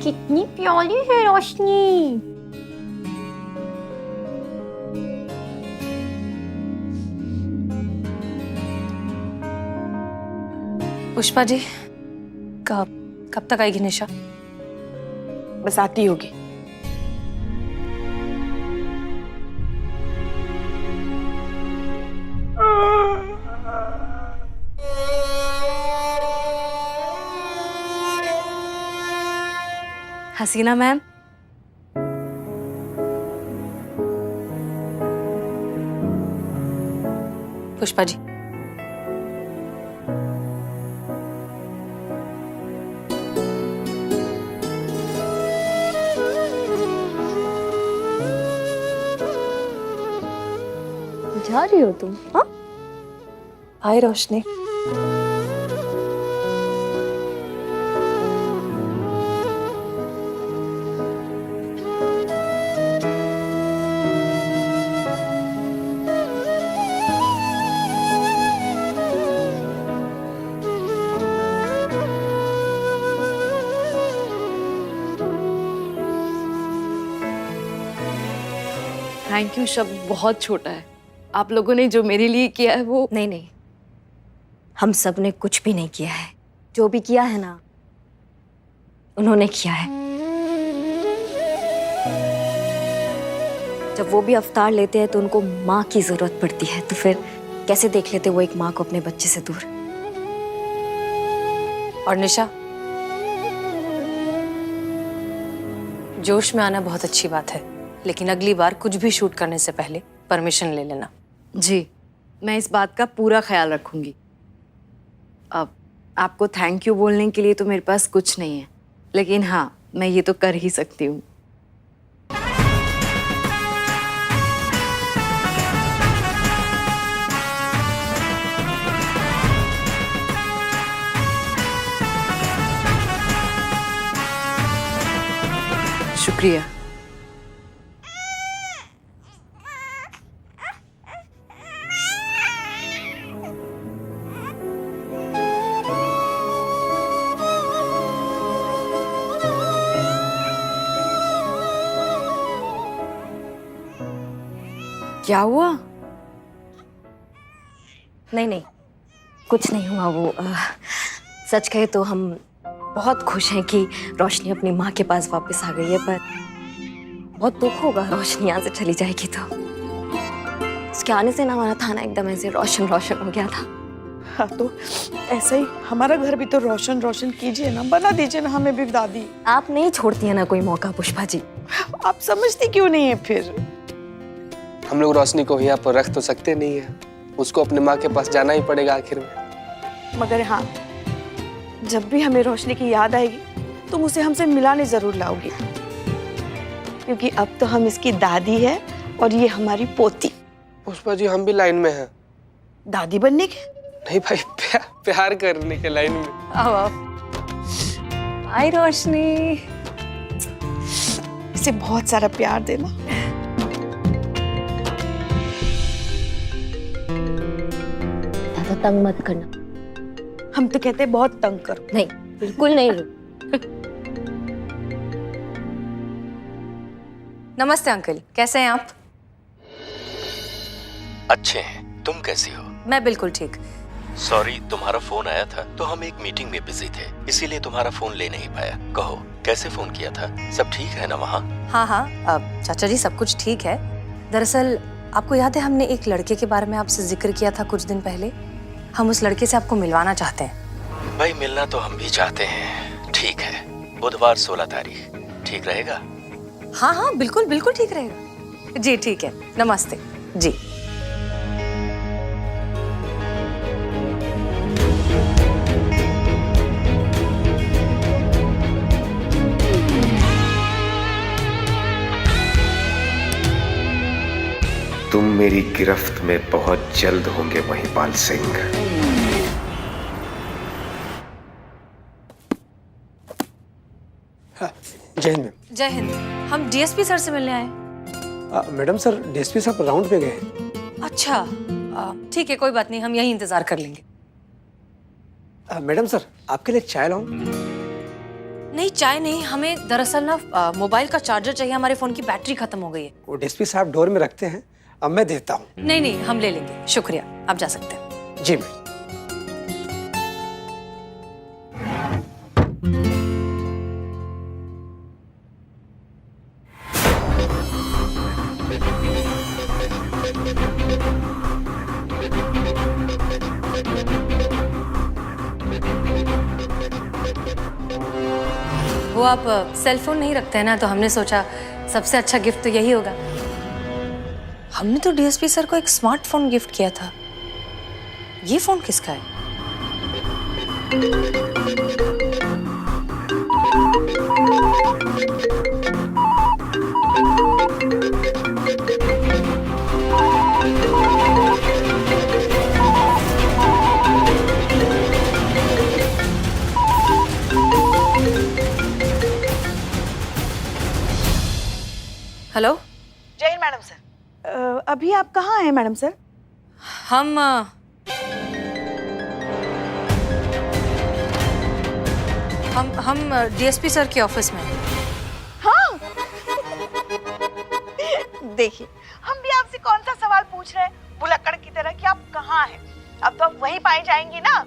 कितनी प्यारी है रोशनी। पुष्पा जी, कब तक आएगी निशा? बस आती होगी। हसीना मैम, पुष्पा जी, जा रही हो तुम? हाँ, हाय रोशनी। थैंक यू शब्द बहुत छोटा है। आप लोगों ने जो मेरे लिए किया है वो नहीं नहीं, हम सब ने कुछ भी नहीं किया है। जो भी किया है ना, उन्होंने किया है। जब वो भी अवतार लेते हैं तो उनको माँ की जरूरत पड़ती है, तो फिर कैसे देख लेते वो एक माँ को अपने बच्चे से दूर। और निशा, जोश में आना बहुत अच्छी बात है, लेकिन अगली बार कुछ भी शूट करने से पहले परमिशन ले लेना। जी, मैं इस बात का पूरा ख्याल रखूंगी। अब आपको थैंक यू बोलने के लिए तो मेरे पास कुछ नहीं है, लेकिन हाँ, मैं ये तो कर ही सकती हूँ। शुक्रिया। क्या हुआ? नहीं नहीं, कुछ नहीं हुआ। वो सच कहे तो हम बहुत खुश हैं कि रोशनी अपनी माँ के पास वापस आ गई है, पर बहुत दुख होगा रोशनी यहाँ से चली जाएगी तो। उसके आने से ना हमारा थाना एकदम ऐसे रोशन रोशन हो गया था। हाँ, तो ऐसे ही हमारा घर भी तो रोशन रोशन कीजिए ना, बना दीजिए ना हमें भी दादी। आप नहीं छोड़ती है ना कोई मौका पुष्पा जी। आप समझती क्यों नहीं है फिर? हम लोग रोशनी को यहाँ पर रख तो सकते नहीं है, उसको अपने माँ के पास जाना ही पड़ेगा आखिर में। मगर हाँ, जब भी हमें रोशनी की याद आएगी तुम उसे हमसे मिलाने जरूर लाओगी, क्योंकि अब तो हम इसकी दादी है और ये हमारी पोती। पुष्पा जी, हम भी लाइन में हैं। दादी बनने के? नहीं भाई, प्यार करने के लाइन में। आओ आओ। हाय रोशनी। इसे बहुत सारा प्यार देना। ज्यादा तंग मत करना। हम तो कहते हैं बहुत तंग करो। नहीं, बिल्कुल नहीं। नमस्ते अंकल, कैसे हैं आप? अच्छे हैं, तुम कैसी हो? मैं बिल्कुल ठीक। सॉरी, तुम्हारा फोन आया था तो हम एक मीटिंग में बिजी थे, इसीलिए तुम्हारा फोन ले नहीं पाया। कहो, कैसे फोन किया था? सब ठीक है ना वहाँ? हाँ हाँ, अब चाचा जी सब कुछ ठीक है। दरअसल आपको याद है हमने एक लड़के के बारे में आपसे जिक्र किया था कुछ दिन पहले। हम उस लड़के से आपको मिलवाना चाहते हैं। भाई, मिलना तो हम भी चाहते हैं। ठीक है, बुधवार 16 तारीख ठीक रहेगा? हाँ हाँ, बिल्कुल बिल्कुल ठीक रहेगा जी। ठीक है, नमस्ते जी। तुम मेरी गिरफ्त में बहुत जल्द होंगे महिपाल सिंह। जय हिंद मैम। जय हिंद। हम डीएसपी सर से मिलने आए। मैडम, सर डीएसपी साहब राउंड पे गए हैं। अच्छा, ठीक है, कोई बात नहीं, हम यही इंतजार कर लेंगे। मैडम सर, आपके लिए चाय लाऊं? नहीं, चाय नहीं, हमें दरअसल ना मोबाइल का चार्जर चाहिए, हमारे फोन की बैटरी खत्म हो गई है। वो डीएसपी साहब डोर में रखते हैं, अब मैं देता हूँ। नहीं नहीं, हम ले लेंगे, शुक्रिया, आप जा सकते हैं। जी मैम। वो आप सेल फोन नहीं रखते हैं ना, तो हमने सोचा सबसे अच्छा गिफ्ट तो यही होगा। हमने तो डीएसपी सर को एक स्मार्टफोन गिफ्ट किया था, ये फोन किसका है? हेलो, जय हिंद मैडम सर। अभी आप कहाँ हैं मैडम सर? हम डीएसपी सर के ऑफिस में हैं। हाँ। देखिए, हम भी आपसे कौन सा सवाल पूछ रहे हैं बुलक्कड़ की तरह कि आप कहाँ हैं? अब तो आप वहीं पाई जाएंगी ना।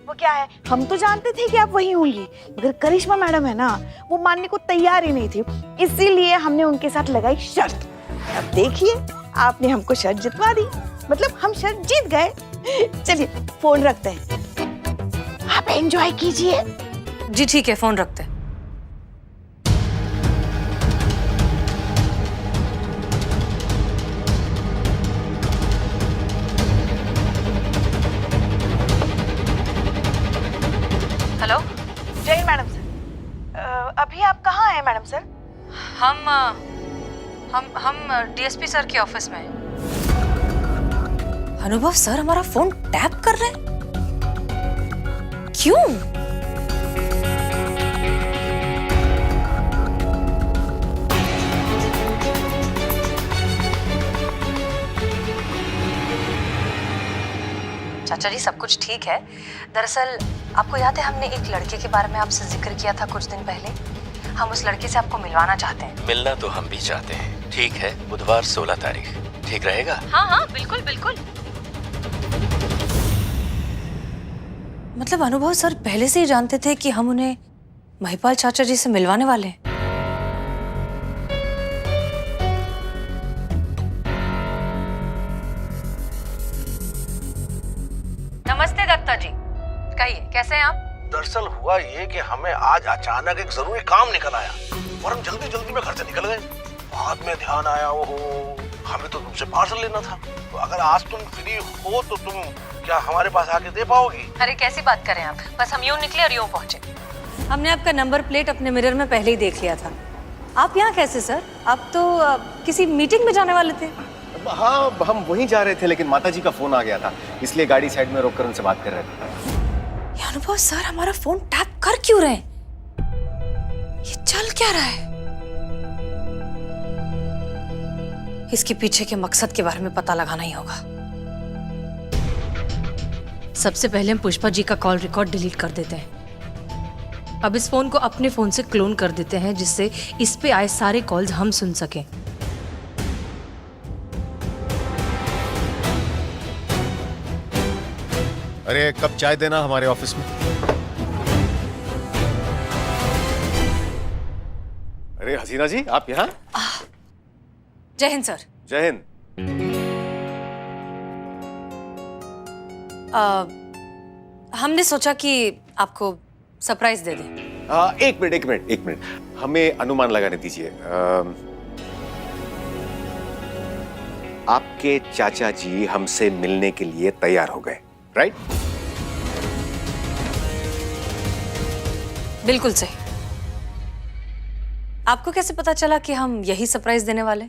वो क्या है, हम तो जानते थे कि आप वहीं होंगी, मगर करिश्मा मैडम है ना, वो मानने को तैयार ही नहीं थी, इसीलिए हमने उनके साथ लगाई शर्त। अब देखिए, आपने हमको शर्त जितवा दी, मतलब हम शर्त जीत गए। चलिए फोन रखते हैं, आप एंजॉय कीजिए। जी ठीक है, फोन रखते हैं। हेलो, जय हिंद मैडम सर। अभी आप कहाँ हैं मैडम सर? हम डीएसपी सर के ऑफिस में हैं। अनुभव सर हमारा फोन टैप कर रहे हैं, क्यों? चाचा जी, सब कुछ ठीक है। दरअसल आपको याद है, हमने एक लड़के के बारे में आपसे जिक्र किया था कुछ दिन पहले। हम उस लड़के से आपको मिलवाना चाहते हैं। मिलना तो हम भी चाहते हैं। ठीक है, बुधवार 16 तारीख ठीक रहेगा? हाँ हाँ, बिल्कुल बिल्कुल। मतलब अनुभव सर पहले से ही जानते थे कि हम उन्हें महिपाल चाचा जी से मिलवाने वाले हैं। नमस्ते दत्ता जी, कहिए कैसे हैं आप? दरअसल हुआ ये कि हमें आज अचानक एक जरूरी काम निकल आया और हम जल्दी जल्दी में घर से निकल गए। बाद में ध्यान आया, ओहो, हमें तो तुमसे पार्सल लेना था। तो अगर आज तुम फ्री हो तो तुम क्या हमारे पास आके दे पाओगी? अरे कैसी बात करें आप, बस हम यूं निकले और यूं पहुंचे। हमने आपका नंबर प्लेट अपने मिरर में पहले ही देख लिया था। आप यहाँ कैसे सर? आप तो किसी मीटिंग में जाने वाले थे। हाँ, हम वहीं जा रहे थे, लेकिन माताजी का फोन आ गया था, इसलिए गाड़ी साइड में रोककर उनसे बात कर रहे थे। ये अनुभव सर हमारा फोन टैप कर क्यों रहे हैं? ये चल क्या रहा है? इसके पीछे के मकसद के बारे में पता लगाना ही होगा। सबसे पहले हम पुष्पा जी का कॉल रिकॉर्ड डिलीट कर देते हैं। अब इस फोन को अपने फोन से क्लोन कर देते हैं, जिससे इस पे आए सारे कॉल्स हम सुन सकें। अरे एक कप चाय देना हमारे ऑफिस में। अरे हसीना जी, आप यहाँ? जय हिंद सर। जय हिंद। हमने सोचा कि आपको सरप्राइज दे दें। एक मिनट, हमें अनुमान लगाने दीजिए। आपके चाचा जी हमसे मिलने के लिए तैयार हो गए, राइट? बिल्कुल सही। आपको कैसे पता चला कि हम यही सरप्राइज देने वाले?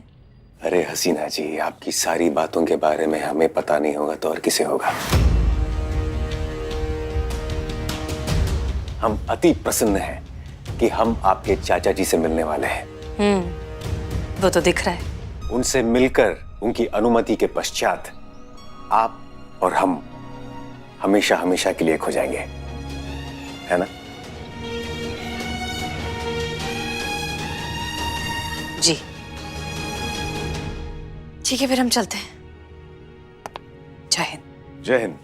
अरे हसीना जी, आपकी सारी बातों के बारे में हमें पता नहीं होगा तो और किसे होगा? हम अति प्रसन्न हैं कि हम आपके चाचा जी से मिलने वाले हैं। वो तो दिख रहा है। उनसे मिलकर उनकी अनुमति के पश्चात आप और हम हमेशा हमेशा के लिए खो जाएंगे, है ना? जी ठीक है, फिर हम चलते हैं। जय हिंद। जय हिंद।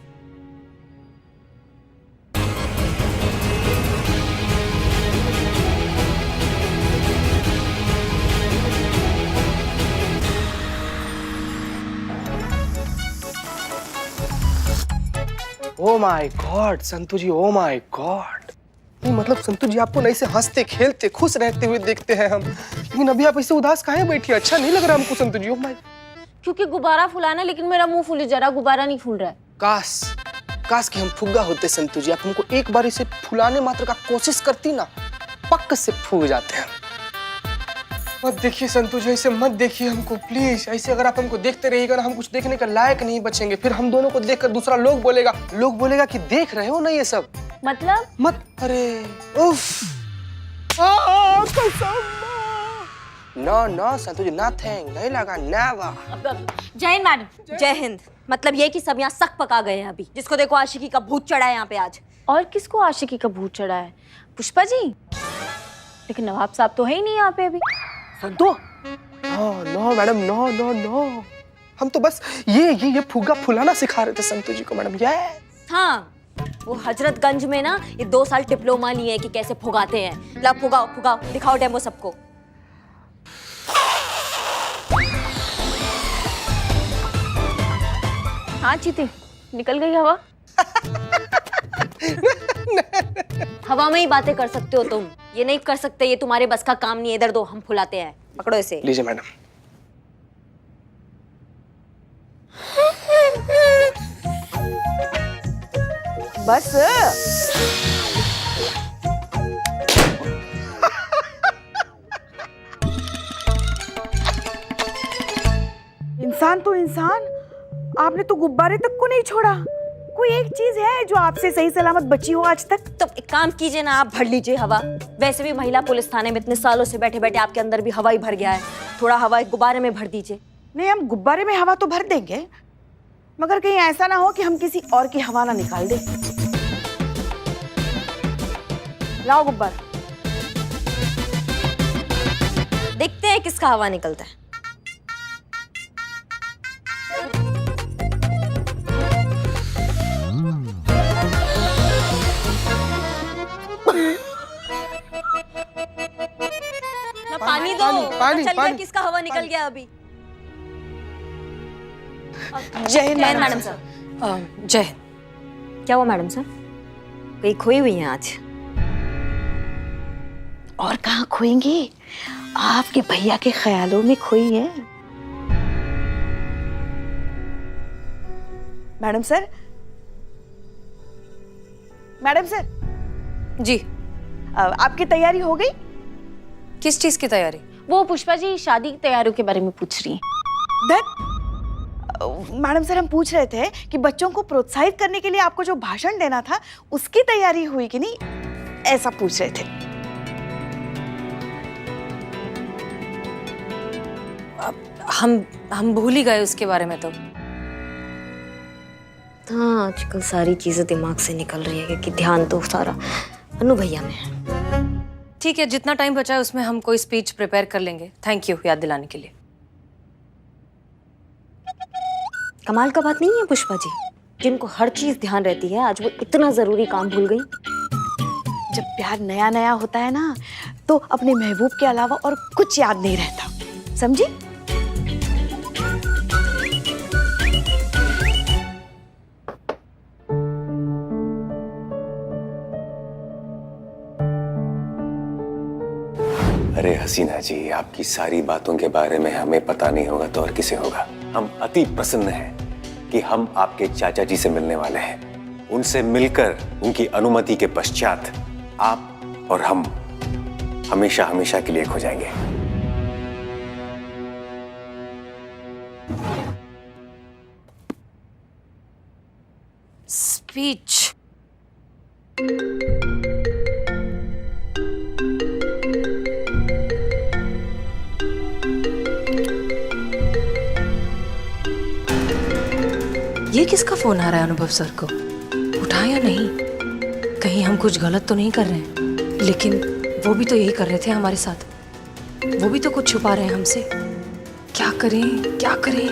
Oh my god Santu ji, oh my god. नहीं मतलब संतू जी, आपको नहीं से हंसते खेलते खुश रहते हुए देखते हैं हम, लेकिन अभी आप ऐसे उदास काहे बैठी? अच्छा नहीं लग रहा हमको संतू जी। ओ माय, क्योंकि गुब्बारा फुलाना, लेकिन मेरा मुंह फूले जा रहा, गुब्बारा नहीं फूल रहा है। काश काश कि हम फुग्गा होते संतू जी। आप हमको एक बार इसे फुलाने मात्र का कोशिश करती ना, पक्क से फूल जाते हैं। मत देखिए संतू जी, ऐसे मत देखिए हमको प्लीज। ऐसे अगर आप हमको देखते रहिएगा ना, हम कुछ देखने का लायक नहीं बचेंगे। फिर हम दोनों को देखकर दूसरा लोग बोलेगा कि देख रहे हो ना ये सब। मतलब मत, अरे उफ, नो नो संतू जी, नथिंग, नहीं लगा, नेवर। जय हिंद मैडम। जय हिंद। मतलब ये कि सब यहाँ सक पका गए हैं अभी। जिसको देखो आशिकी का भूत चढ़ा है यहाँ पे आज। और किसको आशिकी का भूत चढ़ा है? पुष्पा जी? लेकिन नवाब साहब तो है ही नहीं यहाँ पे अभी। Santu, no madam, no no no, हम तो बस ये फुग्गा फुलाना सिखा रहे थे संतू जी को मैडम। ये हाँ, वो हजरतगंज में ना ये 2 साल डिप्लोमा लिए कि कैसे फुगाते हैं। ला फुगाओ फुगाओ, दिखाओ डेमो सबको। हाँ चीती, निकल गई हवा। हवा में ही बातें कर सकते हो तुम, ये नहीं कर सकते, ये तुम्हारे बस का काम नहीं है। इधर दो, हम फुलाते हैं। पकड़ो इसे। लीजिए मैडम। बस इंसान तो इंसान, आपने तो गुब्बारे तक को नहीं छोड़ा। कोई एक चीज है जो आपसे सही सलामत बची हो आज तक? तो एक काम कीजिए ना, आप भर लीजिए हवा। वैसे भी महिला पुलिस थाने में इतने सालों से बैठे बैठे आपके अंदर भी हवा ही भर गया है। थोड़ा हवा एक गुब्बारे में भर दीजिए। नहीं, हम गुब्बारे में हवा तो भर देंगे, मगर कहीं ऐसा ना हो कि हम किसी और की हवा ना निकाल दें। लाओ गुब्बारा। देखते हैं किसका हवा निकलता है। ना पानी दो, पानी, चल गया पानी। किसका हवा निकल गया अभी। जय हिंद मैडम सर। जय हिंद। क्या हुआ मैडम सर? कहीं खोई हुई हैं आज? और कहाँ खोएंगी? आपके भैया के ख्यालों में खोई है। मैडम सर, मैडम सर जी, आपकी तैयारी हो गई? किस चीज की तैयारी? वो पुष्पा जी शादी की तैयारियों के बारे में पूछ रही हैं। मैडम सर, हम पूछ रहे थे कि बच्चों को प्रोत्साहित करने के लिए आपको जो भाषण देना था उसकी तैयारी हुई कि नहीं, ऐसा पूछ रहे थे। हम भूल ही गए उसके बारे में। तो हाँ, आजकल सारी चीजें दिमाग से निकल रही है क्योंकि ध्यान तो सारा अनु भैया में है। ठीक है, जितना टाइम बचा है उसमें हम कोई स्पीच प्रिपेयर कर लेंगे। थैंक यू याद दिलाने के लिए। कमाल का बात नहीं है पुष्पा जी, जिनको हर चीज ध्यान रहती है आज वो इतना जरूरी काम भूल गई। जब प्यार नया नया होता है ना, तो अपने महबूब के अलावा और कुछ याद नहीं रहता, समझी? अरे हसीना जी, आपकी सारी बातों के बारे में हमें पता नहीं होगा तो और किसे होगा। हम अति प्रसन्न हैं कि हम आपके चाचा जी से मिलने वाले हैं। उनसे मिलकर उनकी अनुमति के पश्चात आप और हम हमेशा हमेशा के लिए खो जाएंगे। स्पीच? ये किसका फोन आ रहा है अनुभव सर को? उठा या नहीं? कहीं हम कुछ गलत तो नहीं कर रहे हैं? लेकिन वो भी तो यही कर रहे थे हमारे साथ। वो भी तो कुछ छुपा रहे हैं हमसे। क्या करें क्या करें,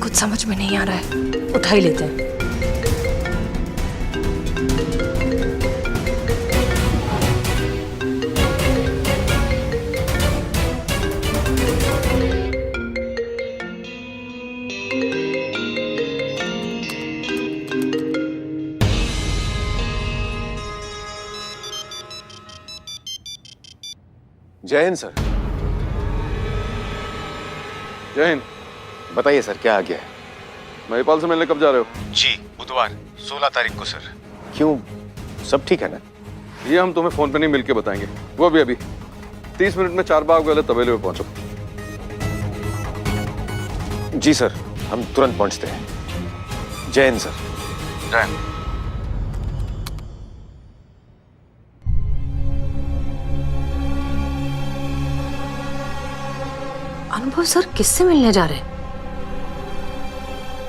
कुछ समझ में नहीं आ रहा है। उठा ही लेते हैं। जय हिंद सर। जय हिंद। बताइए सर, क्या आ गया है? महिपाल से मिलने कब जा रहे हो? जी, बुधवार 16 तारीख को सर। क्यों, सब ठीक है ना? ये हम तुम्हें फोन पे नहीं मिलके बताएंगे, वो भी अभी 30 मिनट में 4 बाग वाले तबेले में पहुंचो। जी सर, हम तुरंत पहुंचते हैं। जय हिंद सर। जय हिंद। अनुभव सर किससे मिलने जा रहे हैं?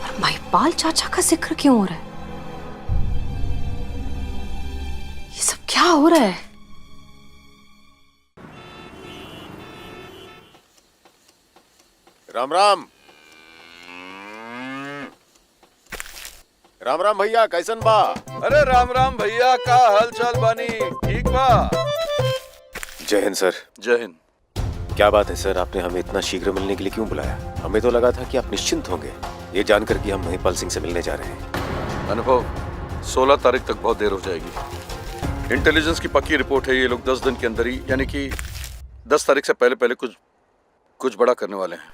और महिपाल चाचा का जिक्र क्यों हो रहा है? ये सब क्या हो रहा है? राम राम। राम राम भैया, कैसन बा? अरे राम राम भैया, का हाल चाल बानी? ठीक बा? जय हिंद सर। जय हिंद। क्या बात है सर, आपने हमें इतना शीघ्र मिलने के लिए क्यों बुलाया? हमें तो लगा था कि आप निश्चिंत होंगे, ये जानकर कि हम महिपाल सिंह से मिलने जा रहे हैं। अनुभव, 16 तारीख तक बहुत देर हो जाएगी। इंटेलिजेंस की पक्की रिपोर्ट है, ये लोग 10 दिन के अंदर ही, यानी कि 10 तारीख से पहले पहले कुछ बड़ा करने वाले हैं।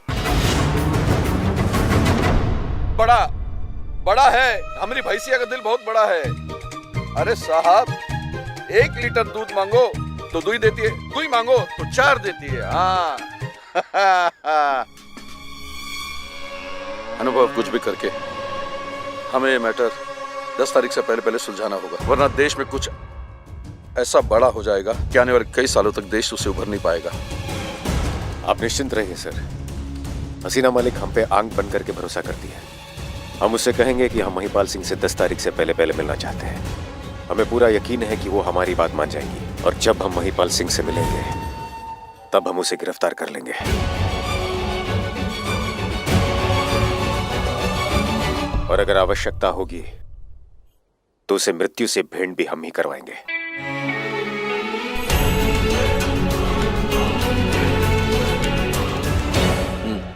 बड़ा है, हमारी भैंसिया का दिल बहुत बड़ा है। अरे साहब, 1 लीटर दूध मांगो तो 2 देती है, 2 मांगो तो 4 देती है। हाँ। अनुभव, कुछ भी करके हमें ये मैटर 10 तारीख से पहले पहले सुलझाना होगा, वरना देश में कुछ ऐसा बड़ा हो जाएगा कि आने वाले कई सालों तक देश उससे उभर नहीं पाएगा। आप निश्चिंत रहिए सर, हसीना मलिक हम पे आंख बंद करके भरोसा करती है। हम उससे कहेंगे कि हम महिपाल सिंह से 10 तारीख से पहले पहले मिलना चाहते हैं। हमें पूरा यकीन है कि वो हमारी बात मान जाएगी, और जब हम महिपाल सिंह से मिलेंगे तब हम उसे गिरफ्तार कर लेंगे। और अगर आवश्यकता होगी तो उसे मृत्यु से भेंट भी हम ही करवाएंगे।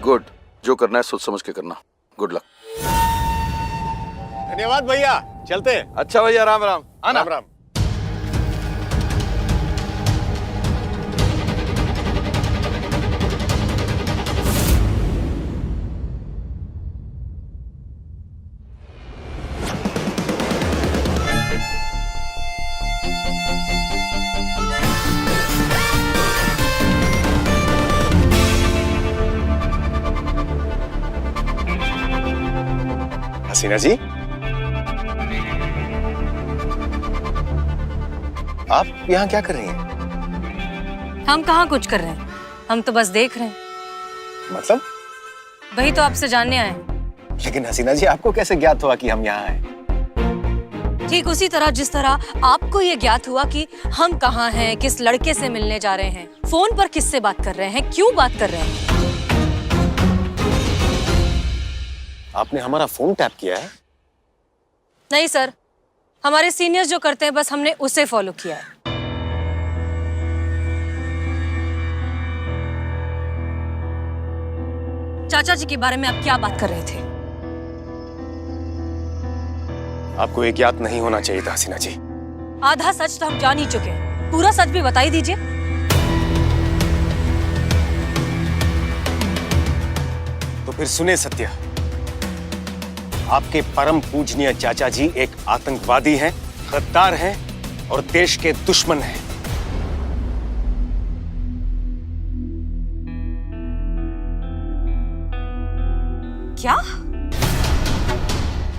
गुड, जो करना है सोच समझ के करना। Good luck. धन्यवाद भैया, चलते हैं। अच्छा भैया, राम राम। आना। राम राम। हसीना जी, आप यहाँ क्या कर रही हैं? हम कहाँ कुछ कर रहे हैं, हम तो बस देख रहे हैं। मतलब? वही तो आपसे जानने आए हैं। लेकिन हसीना जी, आपको कैसे ज्ञात हुआ कि हम यहाँ आए? ठीक उसी तरह जिस तरह आपको ये ज्ञात हुआ कि हम कहाँ हैं, किस लड़के से मिलने जा रहे हैं, फोन पर किससे बात कर रहे हैं, क्यों बात कर रहे हैं। आपने हमारा फोन टैप किया है? नहीं सर, हमारे सीनियर्स जो करते हैं बस हमने उसे फॉलो किया है। चाचा जी के बारे में आप क्या बात कर रहे थे? आपको ये ज्ञात नहीं होना चाहिए था हसीना जी। आधा सच तो हम जान ही चुके हैं, पूरा सच भी बता ही दीजिए। तो फिर सुने सत्य, आपके परम पूजनीय चाचा जी एक आतंकवादी हैं, गद्दार हैं और देश के दुश्मन हैं। क्या?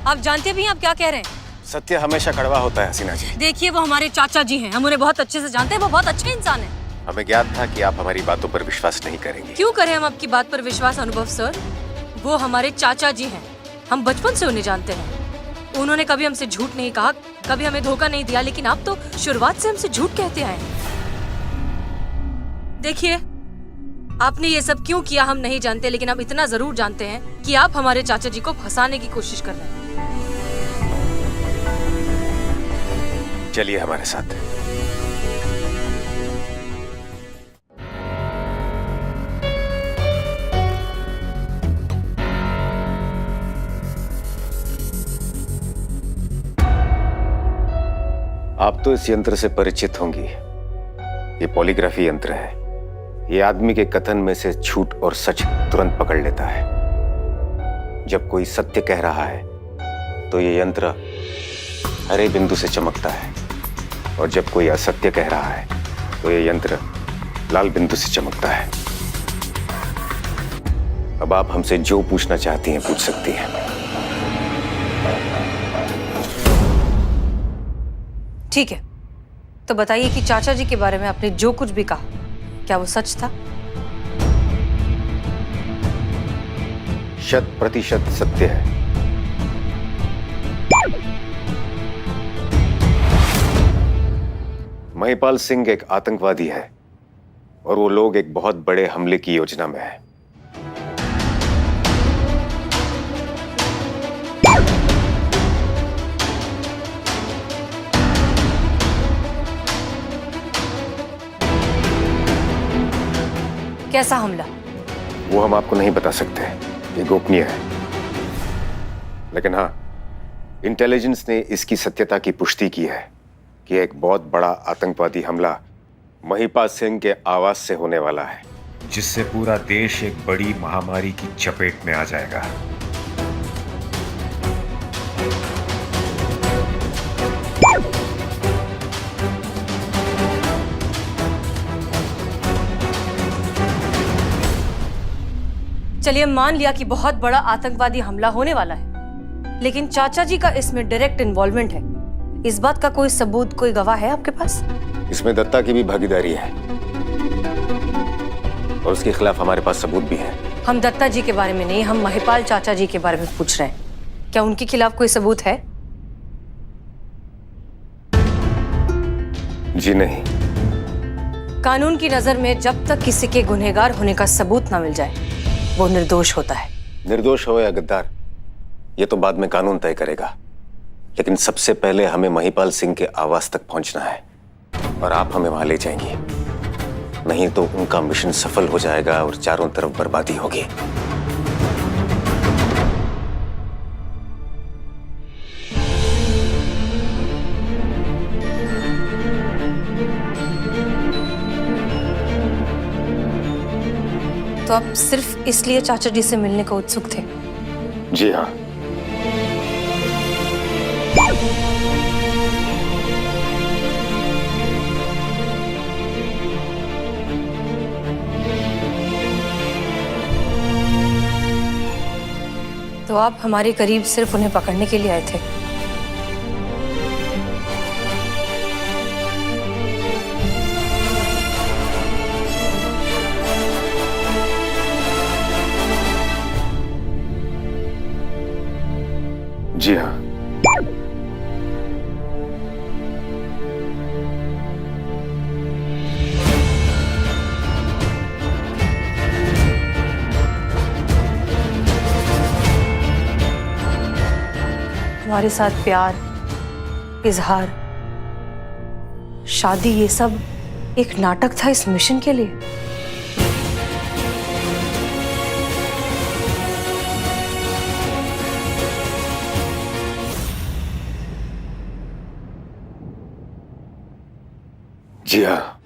आप जानते भी हैं आप क्या कह रहे हैं? सत्य हमेशा कड़वा होता है हसीना जी। देखिए, वो हमारे चाचा जी हैं, हम उन्हें बहुत अच्छे से जानते हैं, वो बहुत अच्छे इंसान हैं। हमें ज्ञात था कि आप हमारी बातों पर विश्वास नहीं करेंगे। क्यों करें हम आपकी बात पर विश्वास अनुभव सर? वो हमारे चाचा जी हैं, हम बचपन से उन्हें जानते हैं। उन्होंने कभी हमसे झूठ नहीं कहा, कभी हमें धोखा नहीं दिया, लेकिन आप तो शुरुआत से हमसे झूठ कहते आए। देखिए, आपने ये सब क्यों किया हम नहीं जानते, लेकिन हम इतना जरूर जानते हैं कि आप हमारे चाचा जी को फंसाने की कोशिश कर रहे हैं। चलिए हमारे साथ। आप तो इस यंत्र से परिचित होंगी। ये पॉलीग्राफी यंत्र है। ये आदमी के कथन में से झूठ और सच तुरंत पकड़ लेता है। जब कोई सत्य कह रहा है तो ये यंत्र हरे बिंदु से चमकता है, और जब कोई असत्य कह रहा है तो ये यंत्र लाल बिंदु से चमकता है। अब आप हमसे जो पूछना चाहती हैं पूछ सकती हैं। ठीक है, तो बताइए कि चाचा जी के बारे में आपने जो कुछ भी कहा, क्या वो सच था? 100% सत्य है। महिपाल सिंह एक आतंकवादी है और वो लोग एक बहुत बड़े हमले की योजना में है। कैसा हमला? वो हम आपको नहीं बता सकते, ये गोपनीय है। लेकिन हाँ, इंटेलिजेंस ने इसकी सत्यता की पुष्टि की है कि एक बहुत बड़ा आतंकवादी हमला महिपाल सिंह के आवास से होने वाला है, जिससे पूरा देश एक बड़ी महामारी की चपेट में आ जाएगा। चलिए, मान लिया कि बहुत बड़ा आतंकवादी हमला होने वाला है, लेकिन चाचा जी का इसमें डायरेक्ट इन्वॉल्वमेंट है। इस बात का कोई सबूत, कोई गवाह है आपके पास? इसमें दत्ता की भी भागीदारी है और उसके खिलाफ हमारे पास सबूत भी है। हम दत्ता जी के बारे में नहीं, हम महिपाल चाचा जी के बारे में पूछ रहे हैं। क्या उनके खिलाफ कोई सबूत है? जी नहीं। कानून की नजर में जब तक किसी के गुनहगार होने का सबूत ना मिल जाए, वो निर्दोष होता है। निर्दोष हो या गद्दार, ये तो बाद में कानून तय करेगा, लेकिन सबसे पहले हमें महिपाल सिंह के आवास तक पहुंचना है और आप हमें वहां ले जाएंगी। नहीं तो उनका मिशन सफल हो जाएगा और चारों तरफ बर्बादी होगी। तो आप सिर्फ इसलिए चाचा जी से मिलने को उत्सुक थे? जी हाँ। तो आप हमारे करीब सिर्फ उन्हें पकड़ने के लिए आए थे? जी हाँ। हमारे साथ प्यार, इजहार, शादी, ये सब एक नाटक था इस मिशन के लिए। जी हाँ।